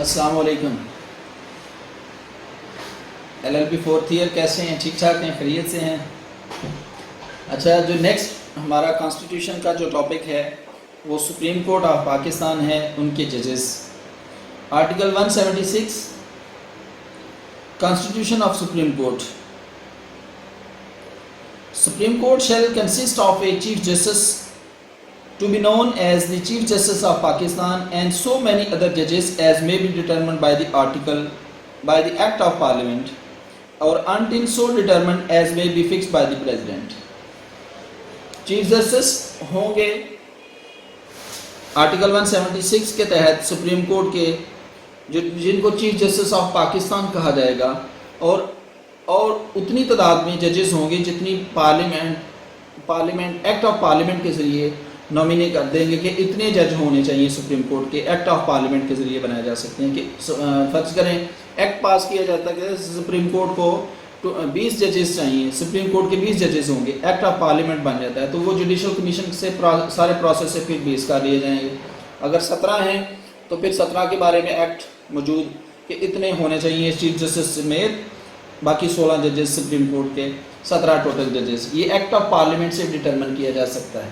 अस्सलाम वालेकुम। LLB fourth year कैसे हैं? ठीक ठाक हैं? खैरियत से हैं? अच्छा, जो नेक्स्ट हमारा कॉन्स्टिट्यूशन का जो टॉपिक है वो सुप्रीम कोर्ट ऑफ पाकिस्तान है, उनके जजेस। Article 176 constitution of supreme court. Supreme court shall consist of a chief justice to be known as the Chief Justice of Pakistan and so many other judges as may be determined by the Act of Parliament or until so determined as may be fixed by the President. Chief Justice होंगे article 176 के तहत supreme court के, जिनको chief justice of Pakistan कहा जाएगा, और उतनी तादाद में जजेस होंगे जितनी पार्लियामेंट एक्ट ऑफ पार्लियामेंट के ज़रिए नॉमिनेट कर देंगे कि इतने जज होने चाहिए सुप्रीम कोर्ट के। एक्ट ऑफ पार्लियामेंट के ज़रिए बनाए जा सकते हैं कि फ़र्ज़ करें एक्ट पास किया जाता है कि सुप्रीम कोर्ट को 20 जजेस चाहिए, सुप्रीम कोर्ट के 20 जजेस होंगे, एक्ट ऑफ पार्लियामेंट बन जाता है तो वो जुडिशल कमीशन से सारे प्रोसेस से फिर बेस कर लिए जाएंगे। अगर 17 हैं तो फिर 17 के बारे में एक्ट मौजूद कि इतने होने चाहिए चीफ जस्टिस समेत, बाकी 16 जजेस सुप्रीम कोर्ट के, 17 टोटल जजेस। ये एक्ट ऑफ पार्लियामेंट से डिटरमिन किया जा सकता है।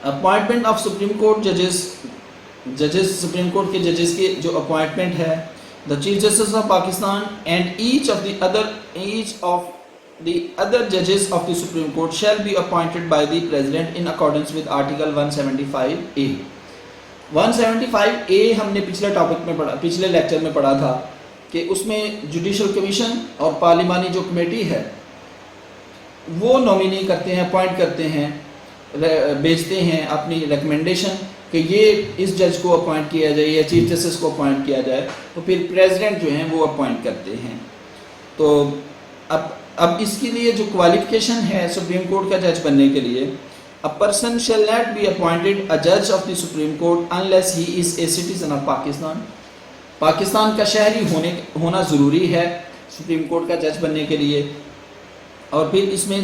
अपॉइंटमेंट ऑफ सुप्रीम कोर्ट जजेस सुप्रीम कोर्ट के जजेस के जो अपॉइंटमेंट है, the chief justice of Pakistan and each of the other जजेस of the supreme court shall be appointed by the president in accordance with article 175A। 175A हमने पिछले topic में पढ़ा, पिछले लेक्चर में पढ़ा था कि उसमें जुडिशल कमीशन और पार्लिमानी जो कमेटी है वो नॉमिनी करते हैं, अपॉइंट करते हैं, भेजते हैं अपनी रिकमेंडेशन कि ये इस जज को अपॉइंट किया जाए या चीफ जस्टिस को अपॉइंट किया जाए, तो फिर प्रेसिडेंट जो हैं वो अपॉइंट करते हैं। तो अब इसके लिए जो क्वालिफिकेशन है सुप्रीम कोर्ट का जज बनने के लिए, a person shall not be appointed a जज of the supreme court unless he is a citizen of Pakistan. Pakistan का शहरी होना ज़रूरी है सुप्रीम कोर्ट का जज बनने के लिए। और फिर इसमें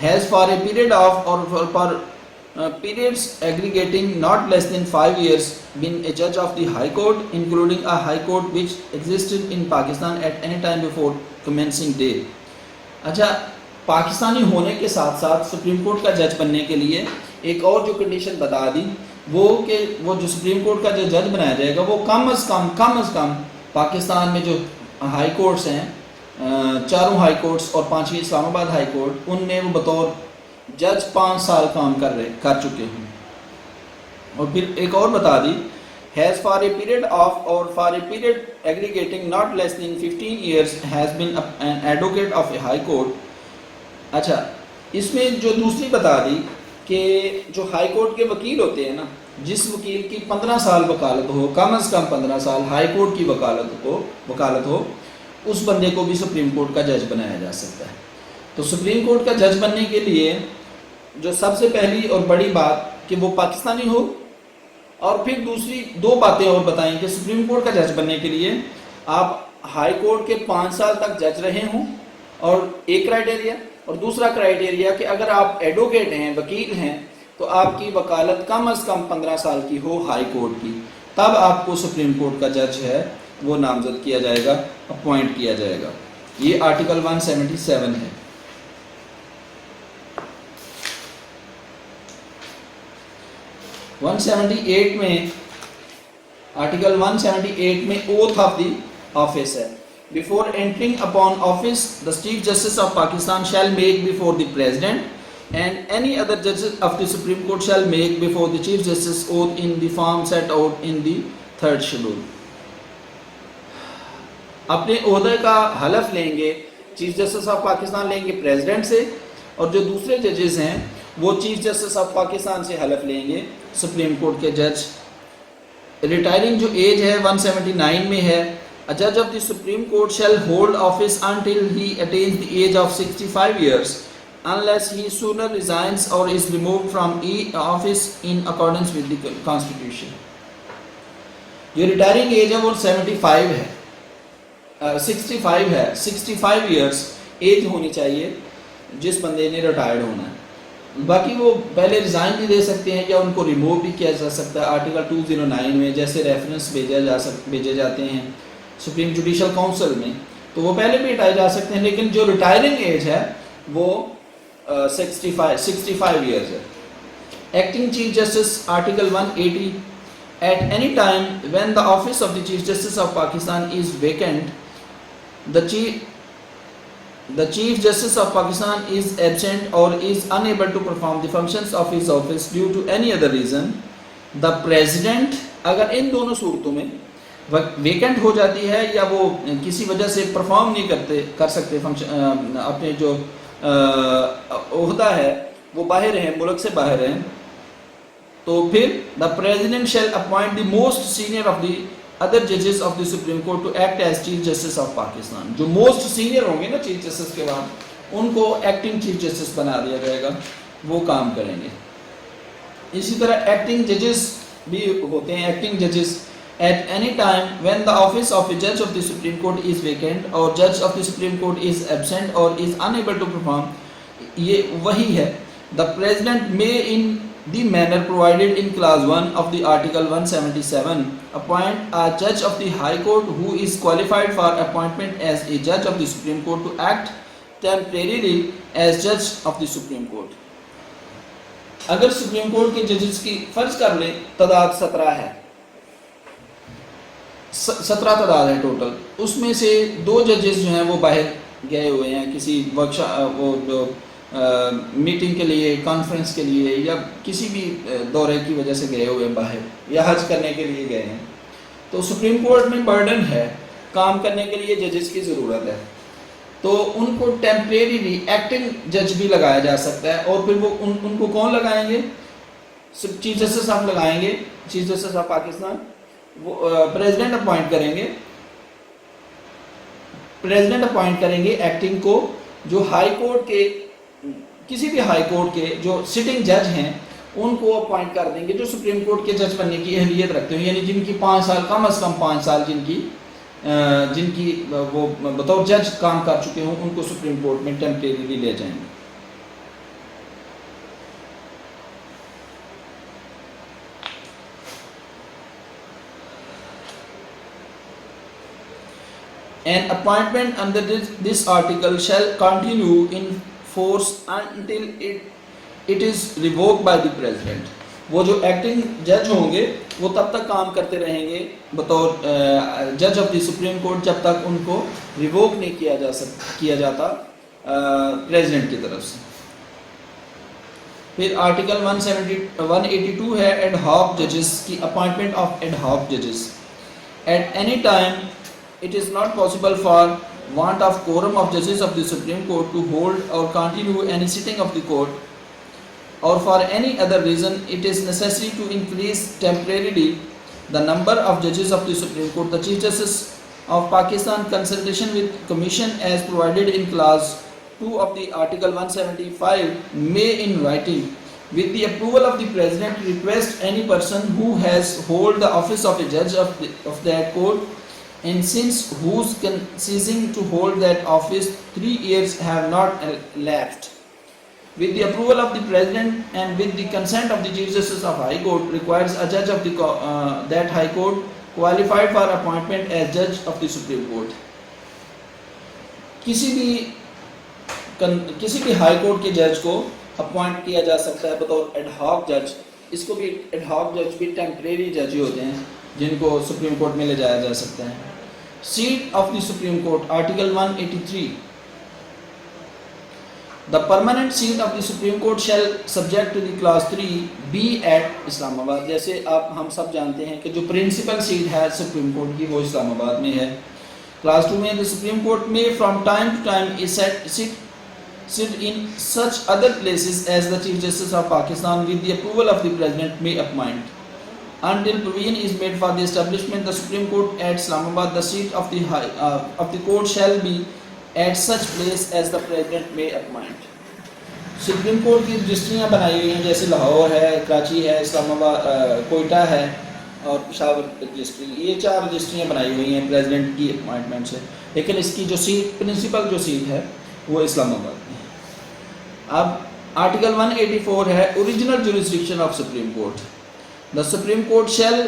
has for a period of or for periods aggregating not less than 5 years been a judge of the High Court including a High Court which existed in Pakistan at any time before commencing day। अच्छा, पाकिस्तानी होने के साथ साथ supreme court का जज बनने के लिए एक और जो कंडीशन बता दी वो कि वो जो सुप्रीम कोर्ट का जो जज बनाया जाएगा वो कम अज़ कम पाकिस्तान में जो हाई कोर्ट्स हैं, 4 हाई कोर्ट्स और 5वीं इस्लामाबाद हाई कोर्ट, उनमें वो बतौर जज 5 साल काम कर चुके हैं। और फिर एक और बता दी, has for a period of or for a period aggregating not less than 15 years has been an advocate of a high court. अच्छा, इसमें जो दूसरी बता दी कि जो हाई कोर्ट के वकील होते हैं ना, जिस वकील की 15 साल वकालत हो, कम अज़ कम 15 साल हाई कोर्ट की वकालत हो, उस बंदे को भी सुप्रीम कोर्ट का जज बनाया जा सकता है। तो सुप्रीम कोर्ट का जज बनने के लिए जो सबसे पहली और बड़ी बात कि वो पाकिस्तानी हो, और फिर दूसरी 2 बातें और बताएं कि सुप्रीम कोर्ट का जज बनने के लिए आप हाई कोर्ट के 5 साल तक जज रहे हों, और एक क्राइटेरिया, और दूसरा क्राइटेरिया कि अगर आप एडवोकेट हैं, वकील हैं, तो आपकी वकालत कम अज़ कम 15 साल की हो हाई कोर्ट की, तब आपको सुप्रीम कोर्ट का जज है वो नामजद किया जाएगा, अपॉइंट किया जाएगा। ये आर्टिकल 177 है। आर्टिकल 178 में ओथ ऑफ द ऑफिस है। Before entering upon office the chief justice of Pakistan shall make before the president and any other जजेस of the supreme court shall make before the chief justice oath in the form set out in the 3rd schedule. अपने ओहदे का हलफ लेंगे chief justice of Pakistan लेंगे president से, और जो दूसरे जजेस हैं वो चीफ जस्टिस ऑफ पाकिस्तान से हलफ लेंगे सुप्रीम कोर्ट के जज। रिटायरिंग जो एज है 179 में है। अ जज of the supreme court shall hold office until he attains the age of 65 years unless he sooner resigns or is removed from office in accordance with the constitution। जो retiring as है वो 65 है, 65 है, 65 years as होनी चाहिए जिस बंदे ने रिटायर्ड होना है। बाकी वो पहले रिज़ाइन भी दे सकते हैं या उनको रिमूव भी किया जा सकता है। आर्टिकल 209 में जैसे रेफरेंस भेजे जाते हैं सुप्रीम जुडिशल काउंसिल में, तो वो पहले भी हटाए जा सकते हैं, लेकिन जो रिटायरिंग एज है वो 65 ईयर्स है। Acting chief justice article 180, at any time when the office of the chief justice of Pakistan is vacant, the Chief Justice of Pakistan is absent or is unable to perform the functions of his office due to any other reason, the President, अगर इन दोनों सूरतों में vacant हो जाती है या वो किसी वजह से परफॉर्म नहीं कर सकते फंक्शन, अपने जो ओहदा है वो बाहर हैं, मुल्क से बाहर हैं, तो फिर the president shall appoint the most senior of the other जजेस of the supreme court to act as chief justice of Pakistan. जो मोस्ट सीनियर होंगे ना चीफ जस्टिस के बाद, उनको एक्टिंग चीफ जस्टिस बना दिया जाएगा, वो काम करेंगे। इसी तरह एक्टिंग जजेस भी होते हैं। एक्टिंग जजेस at any time when the office of ए जज of the supreme court is vacant और जज of the supreme court is absent और इज अनएबल टू परफॉर्म, ये वही है। The president may in the manner provided in clause 1 of the article 177 appoint a judge of the high court who is qualified for appointment as a judge of the supreme court to act temporarily as judge of the supreme court। अगर supreme court के जजेस की फर्ज कर ले तादाद 17 है, 17 तादाद है टोटल, उसमें से 2 जजेस जो हैं वो बाहर गए हुए हैं किसी वर्कशॉप, वो जो मीटिंग के लिए, कॉन्फ्रेंस के लिए या किसी भी दौरे की वजह से गए हुए बाहर या हज करने के लिए गए हैं, तो सुप्रीम कोर्ट में बर्डन है, काम करने के लिए जजेस की ज़रूरत है, तो उनको टेम्परेरी एक्टिंग जज भी लगाया जा सकता है। और फिर वो उनको कौन लगाएंगे? चीफ जस्टिस साहब लगाएंगे, चीफ जस्टिस ऑफ पाकिस्तान, वो प्रेसिडेंट अपॉइंट करेंगे, प्रेसिडेंट अपॉइंट करेंगे एक्टिंग को, जो हाई कोर्ट के, किसी भी हाई कोर्ट के जो सिटिंग जज हैं उनको अपॉइंट कर देंगे, जो सुप्रीम कोर्ट के जज बनने की अहलियत रखते हो, यानी जिनकी 5 साल, कम अज़ कम 5 साल जिनकी वो बतौर जज काम कर चुके हों, उनको सुप्रीम कोर्ट में टेम्परेरी ले जाएंगे। An appointment under this article shall continue in force until it is revoked by the president। वो जो एक्टिंग जज होंगे वो तब तक काम करते रहेंगे बतौर जज ऑफ द सुप्रीम कोर्ट जब तक उनको रिवोक नहीं किया जाता प्रेसिडेंट की तरफ से। फिर आर्टिकल 182 है एड हॉक जजेस की अपॉइंटमेंट ऑफ एड हॉक जजेस। At any time it is not possible for want of quorum of judges of the Supreme Court to hold or continue any sitting of the court or for any other reason it is necessary to increase temporarily the number of judges of the Supreme Court, the Chief Justice of Pakistan consultation with Commission as provided in clause 2 of the article 175 may in writing with the approval of the President request any person who has hold the office of a judge of that court and since whose ceasing to hold that office 3 years have not elapsed, with the approval of the President and with the consent of the Chief Justice of High Court, requires a judge of the that High Court qualified for appointment as judge of the Supreme Court। किसी भी high court के जज को appoint किया जा सकता है बतौर एडहॉक जज। इसको भी एडहॉक जज भी टेम्परेरी जज ही होते हैं जिनको सुप्रीम कोर्ट में ले जाया जा सकता है। Seat of the supreme court article 183, the permanent seat of the supreme court shall subject to the clause 3 be at Islamabad. जैसे आप हम सब जानते हैं कि जो प्रिंसिपल सीट है सुप्रीम कोर्ट की वो इस्लामाबाद में है। क्लास 2 में द सुप्रीम कोर्ट में from time to time is sit in such other places as the Chief Justice of Pakistan with the approval of the President may appoint. Until provision is made for the establishment the Supreme Court at Islamabad, the seat of the court shall be at such place as the President may appoint. Supreme court की रजिस्ट्रियाँ बनाई हुई हैं, जैसे लाहौर है, कराची है, इस्लामाबाद, कोयटा है और Peshawar registry. ये 4 रजिस्ट्रियाँ बनाई हुई हैं प्रेसिडेंट की अपॉइंटमेंट से, लेकिन इसकी जो सीट, प्रिंसिपल जो सीट है वो इस्लामाबाद में। अब आर्टिकल 184 है original jurisdiction of supreme court. The supreme court shall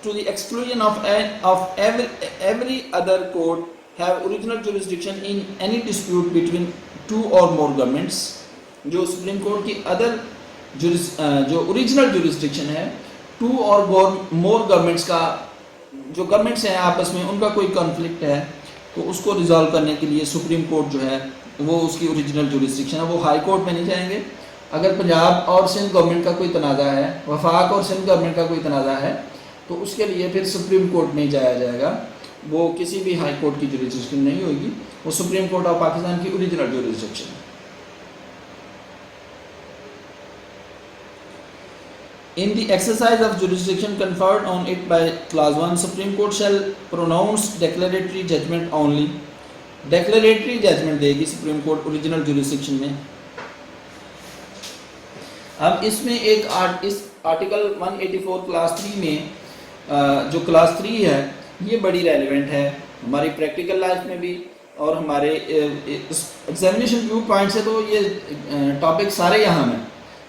to the exclusion of every other court have original jurisdiction in any dispute between two or more governments. जो supreme court की जो original jurisdiction है, to or more governments का, जो governments हैं आपस में उनका कोई कॉन्फ्लिक्ट है तो उसको रिजॉल्व करने के लिए सुप्रीम कोर्ट जो है वो उसकी ओरिजिनल जुरिस्डिक्शन है, वो हाई कोर्ट में नहीं जाएंगे। अगर पंजाब और सिंध गवर्नमेंट का कोई तनाज़ा है, वफाक और सिंध गवर्नमेंट का कोई तनाज़ा है, तो उसके लिए फिर सुप्रीम कोर्ट नहीं जाया जाएगा, वो किसी भी हाई कोर्ट की जुरिस्डिक्शन नहीं होगी, वो सुप्रीम कोर्ट ऑफ पाकिस्तान की ओरिजिनल जुरिस्डिक्शन है। In the exercise of jurisdiction conferred on it by Clause 1, Supreme Court shall pronounce declaratory judgment only. Declaratory judgment देगी सुप्रीम कोर्ट ओरिजिनल जुरिस्डिक्शन में। अब इसमें इस आर्टिकल 184 क्लास 3 में जो क्लास 3 है ये बड़ी रेलिवेंट है हमारी प्रैक्टिकल लाइफ में भी, और हमारे एग्जामिनेशन व्यू पॉइंट से तो ये टॉपिक सारे यहाँ में,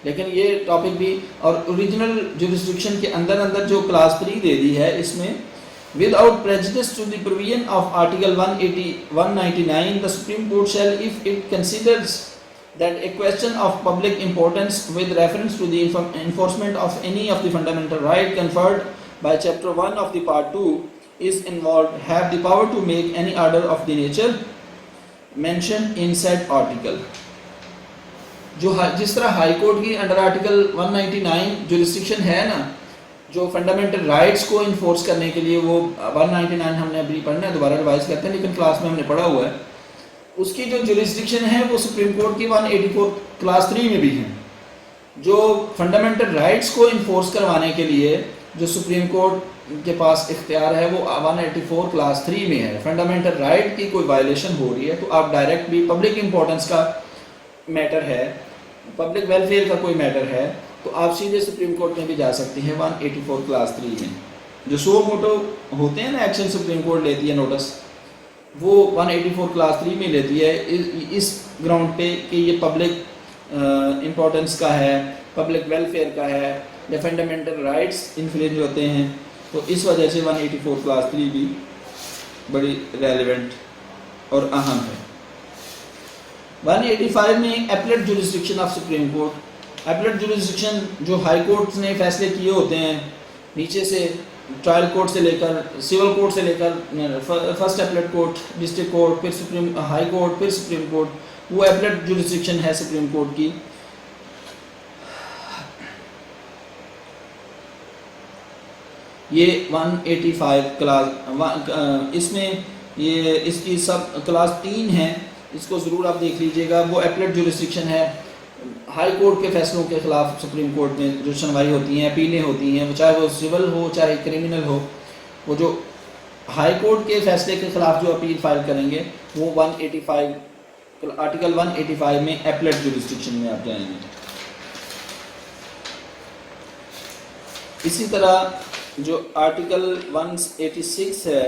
लेकिन ये टॉपिक भी, और ओरिजिनल जुरिस्डिक्शन के अंदर जो क्लास 3 दे दी है इसमें, without prejudice to the provision of article 199 the supreme court shall, if it considers that a question of public importance with reference to the enforcement of any of the fundamental right conferred by chapter 1 of the part 2 is involved, have the power to make any order of the nature mentioned in said article। जो जिस तरह high court की under article 199 jurisdiction है ना, जो fundamental rights को enforce करने के लिए, वो 199 हमने अभी पढ़ना है, दोबारा रिवाइज करते हैं, लेकिन क्लास में हमने पढ़ा हुआ है, उसकी जो जुरिस्डिक्शन है वो सुप्रीम कोर्ट की 184 क्लास 3 में भी है। जो फंडामेंटल राइट्स को इन्फोर्स करवाने के लिए जो सुप्रीम कोर्ट के पास इख्तियार है वो 184 क्लास 3 में है। फंडामेंटल राइट की कोई वायलेशन हो रही है तो आप डायरेक्ट भी, पब्लिक इंपॉर्टेंस का मैटर है, पब्लिक वेलफेयर का कोई मैटर है, तो आप सीधे सुप्रीम कोर्ट में भी जा सकते हैं 184 क्लास 3 में। जो सो मोटो होते हैं ना एक्शन सुप्रीम कोर्ट लेती है नोटिस, वो 184 क्लास 3 में लेती है इस ग्राउंड पे कि ये पब्लिक इंपॉर्टेंस का है, पब्लिक वेलफेयर का है, या फंडामेंटल राइट्स इन्फ्रिंज होते हैं, तो इस वजह से 184 क्लास 3 भी बड़ी रेलिवेंट और अहम है। 185 में appellate jurisdiction of supreme court. Appellate jurisdiction जो हाई कोर्ट ने फैसले किए होते हैं, नीचे से ट्रायल कोर्ट से लेकर, सिविल कोर्ट से लेकर, first appellate court, district court, फिर सुप्रीम हाई कोर्ट, फिर सुप्रीम कोर्ट, वो एपलेट जुरिस्डिक्शन है सुप्रीम कोर्ट की। ये 185 क्लास, इसमें ये इसकी सब क्लास 3 है, इसको ज़रूर आप देख लीजिएगा। वो एपलेट जुरिस्डिक्शन है, हाई कोर्ट के फैसलों के खिलाफ सुप्रीम कोर्ट में जो सुनवाई होती हैं, अपीलें होती हैं, चाहे वो सिविल हो चाहे क्रिमिनल हो, वो जो हाई कोर्ट के फैसले के खिलाफ जो अपील फाइल करेंगे वो 185 आर्टिकल 185 में एपलेट जुरिस्डिक्शन में आप जाएंगे। इसी तरह जो आर्टिकल 186 है,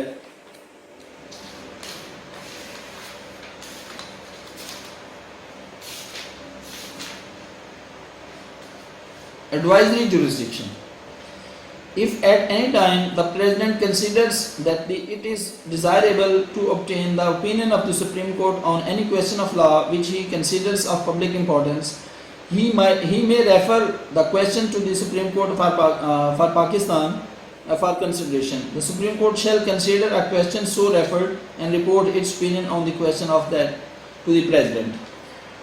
advisory jurisdiction, if at any time the president considers that it is desirable to obtain the opinion of the Supreme Court on any question of law which he considers of public importance, he may refer the question to the Supreme Court for Pakistan for consideration. The Supreme Court shall consider a question so referred and report its opinion on the question of that to the president.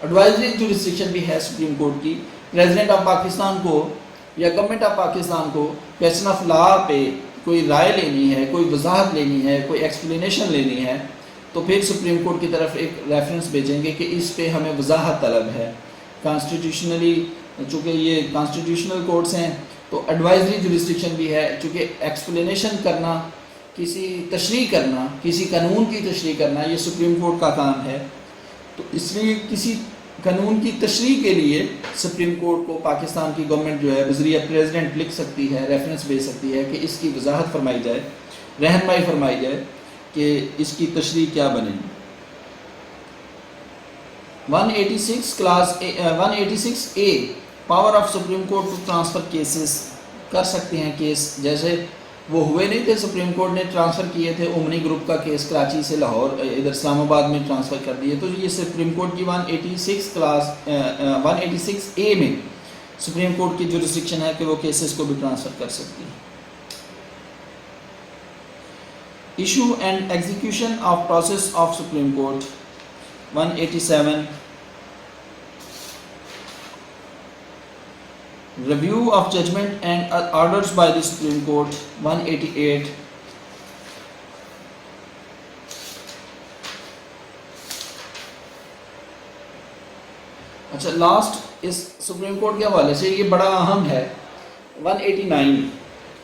Advisory jurisdiction भी है supreme court की। President of Pakistan को या government of Pakistan को question of law पे कोई राय लेनी है, कोई वजाहत लेनी है, कोई एक्सप्लेनेशन लेनी है, तो फिर सुप्रीम कोर्ट की तरफ एक रेफरेंस भेजेंगे कि इस पे हमें वजाहत तलब है। कॉन्स्टिट्यूशनली चूँकि ये कॉन्स्टिट्यूशनल कोर्ट्स हैं तो एडवाइजरी जुरिस्डिक्शन भी है, चूँकि एक्सप्लेनेशन करना, किसी तशरीह करना, किसी कानून की तशरीह करना, ये सुप्रीम कोर्ट का काम है। तो इसलिए किसी कानून की तशरीह के लिए सुप्रीम कोर्ट को पाकिस्तान की गवर्नमेंट जो है बज़रिया प्रेसिडेंट लिख सकती है, रेफरेंस भेज सकती है कि इसकी वजाहत फरमाई जाए, रहनुमाई फरमाई जाए कि इसकी तशरीह क्या बनेगी। 186 clause 186A power of supreme court to transfer cases कर सकते हैं केस, जैसे वो हुए नहीं थे, सुप्रीम कोर्ट ने ट्रांसफ़र किए थे उमनी ग्रुप का केस कराची से लाहौर इधर इस्लामाबाद में ट्रांसफ़र कर दिए, तो ये सुप्रीम कोर्ट की 186 क्लास 186A में सुप्रीम कोर्ट की जुरिस्डिक्शन है कि वो केसेस को भी ट्रांसफ़र कर सकती है। Issue and execution of process of supreme court 187, review of judgment and orders by the Supreme Court 188, अच्छा लास्ट इस सुप्रीम कोर्ट के हवाले से ये बड़ा अहम है 189,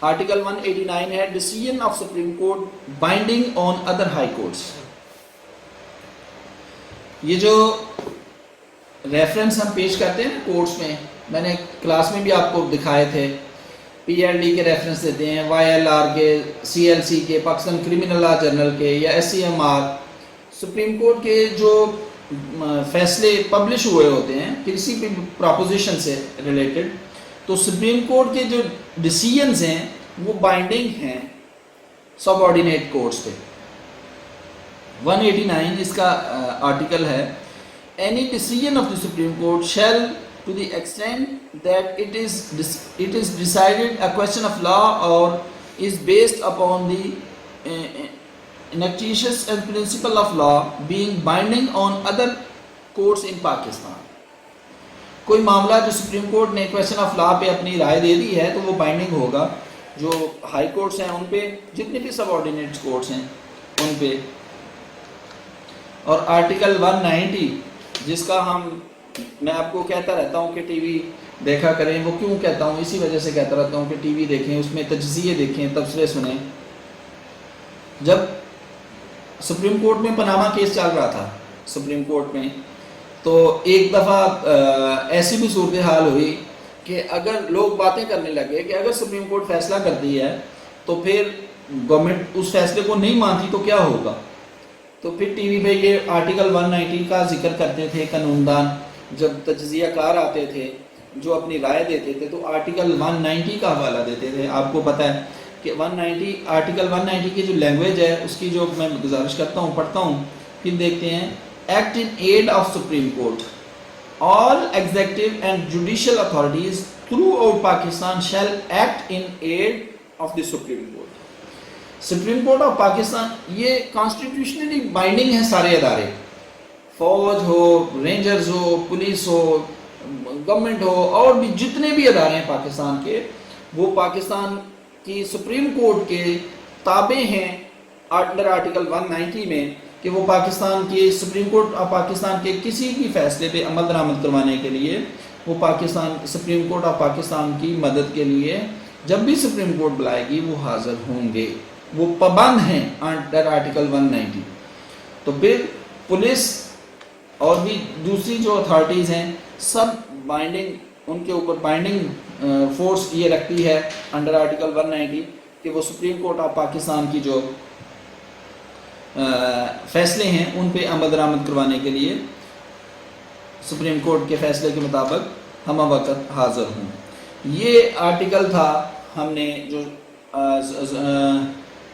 आर्टिकल 189 है decision of supreme court binding on other high courts. ये जो रेफरेंस हम पेश करते हैं कोर्ट्स में, मैंने क्लास में भी आपको दिखाए थे, पीएलडी के रेफरेंस देते हैं, वाईएलआर के, सीएलसी के, पाकिस्तान क्रिमिनल लॉ जर्नल के, या एससीएमआर, सुप्रीम कोर्ट के जो फैसले पब्लिश हुए होते हैं किसी भी प्रोपोजिशन से रिलेटेड, तो सुप्रीम कोर्ट के जो डिसीजंस हैं वो बाइंडिंग हैं सबऑर्डिनेट कोर्ट्स पे। 189 इसका आर्टिकल है, any decision of the supreme court shell to the extent that it is decided a question of law or is based upon the enactment and principle of law being binding on other courts in Pakistan। कोई मामला जो supreme court ने question of law पे अपनी राय दे दी है तो वो बाइंडिंग होगा जो हाई कोर्ट्स हैं उन पे, जितने भी सबऑर्डिनेट कोर्ट्स हैं उन पे। और आर्टिकल 190 जिसका मैं आपको कहता रहता हूँ कि टीवी देखा करें, वो क्यों कहता हूँ, इसी वजह से कहता रहता हूँ कि टीवी देखें, उसमें तजज़िये देखें, तबसरे सुने। जब सुप्रीम कोर्ट में पनामा केस चल रहा था सुप्रीम कोर्ट में, तो एक दफ़ा ऐसी भी सूरत हाल हुई कि अगर लोग बातें करने लगे कि अगर सुप्रीम कोर्ट फैसला करती है तो फिर गवर्नमेंट उस फैसले को नहीं मानती तो क्या होगा। तो फिर टीवी पे ये आर्टिकल 190 का जिक्र करते थे कानूनदान, जब तज्ज़ियाकार आते थे जो अपनी राय देते थे तो आर्टिकल 190 का हवाला देते थे। आपको पता है कि 190 आर्टिकल 190 की जो लैंग्वेज है उसकी जो मैं गुजारिश करता हूँ, पढ़ता हूँ, फिर देखते हैं, act in aid of supreme court, all executive and judicial authorities throughout Pakistan shall act in aid of the supreme court. Supreme court of Pakistan ये कॉन्स्टिट्यूशनली बाइंडिंग है, सारे अदारे, फौज हो, रेंजर्स हो, पुलिस हो, गवर्नमेंट हो, और भी जितने भी अदारे हैं पाकिस्तान के, वो पाकिस्तान की सुप्रीम कोर्ट के ताबे हैं अंडर आर्टिकल 190 में, कि वो पाकिस्तान के सुप्रीम कोर्ट ऑफ पाकिस्तान के किसी भी फैसले पे अमल दरामद करवाने के लिए वो Pakistan supreme court of Pakistan की मदद के लिए जब भी सुप्रीम कोर्ट बुलाएगी वो हाजिर होंगे, वो पाबंद हैं अंडर आर्टिकल 190। तो फिर पुलिस और भी दूसरी जो अथॉरिटीज़ हैं सब बाइंडिंग, उनके ऊपर बाइंडिंग फोर्स ये रखती है अंडर आर्टिकल 190 कि वो सुप्रीम कोर्ट ऑफ पाकिस्तान की जो फैसले हैं उन पे अमल दरामद करवाने के लिए सुप्रीम कोर्ट के फैसले के मुताबिक हम वक्त हाजिर हों। ये आर्टिकल था हमने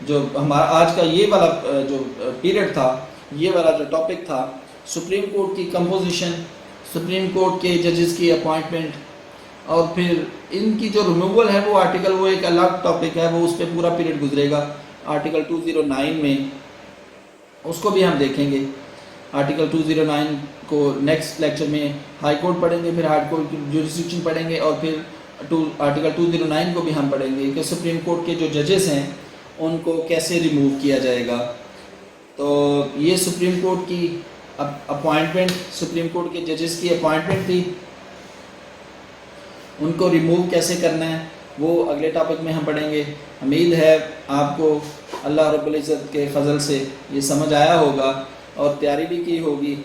जो हमारा आज का ये वाला जो पीरियड था, ये वाला जो टॉपिक था, सुप्रीम कोर्ट की कंपोजिशन, सुप्रीम कोर्ट के जजेस की अपॉइंटमेंट, और फिर इनकी जो रिमूवल है वो आर्टिकल, वो एक अलग टॉपिक है, वो उस पर पूरा पीरियड गुजरेगा। आर्टिकल 209 में उसको भी हम देखेंगे। आर्टिकल 209 को नेक्स्ट लेक्चर में हाई कोर्ट पढ़ेंगे, फिर हाई कोर्ट की जुरिस्डिक्शन पढ़ेंगे, और फिर आर्टिकल 209 को भी हम पढ़ेंगे कि सुप्रीम कोर्ट के जो जजेस हैं उनको कैसे रिमूव किया जाएगा। तो ये सुप्रीम कोर्ट की अपॉइंटमेंट, सुप्रीम कोर्ट के जजेस की अपॉइंटमेंट थी, उनको रिमूव कैसे करना है वो अगले टॉपिक में हम पढ़ेंगे। उम्मीद है आपको अल्लाह रब्बुल इज़्ज़त के फजल से ये समझ आया होगा और तैयारी भी की होगी।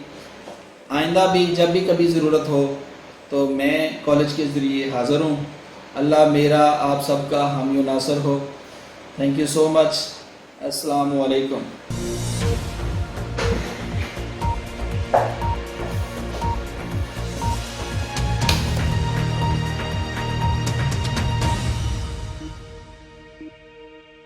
आइंदा भी जब भी कभी ज़रूरत हो तो मैं कॉलेज के ज़रिए हाज़िर हूँ। अल्लाह मेरा आप सबका हामी नासर हो। Thank you so much. अस्सलामु अलैकुम।